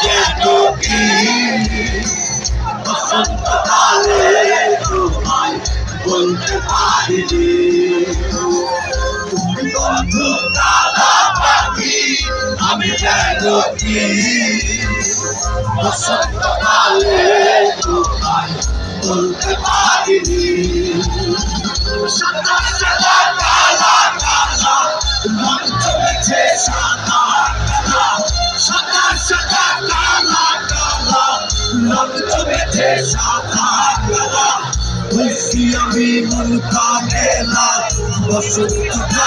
যেন কি বসন্তকালে তোমায় বলতে পারিনি। তুমি বন্ধু কালা পাখি, আমি যেন কি বসন্তকালে তোমায় বলতে পারিনি। সাদা সাদা কালা কালা মন চলেছে সাদা কালা, সাদা সাদা কালা কালা মন চলেছে সাদা কালা। খুশি আমি মন কামেলা বসন্ত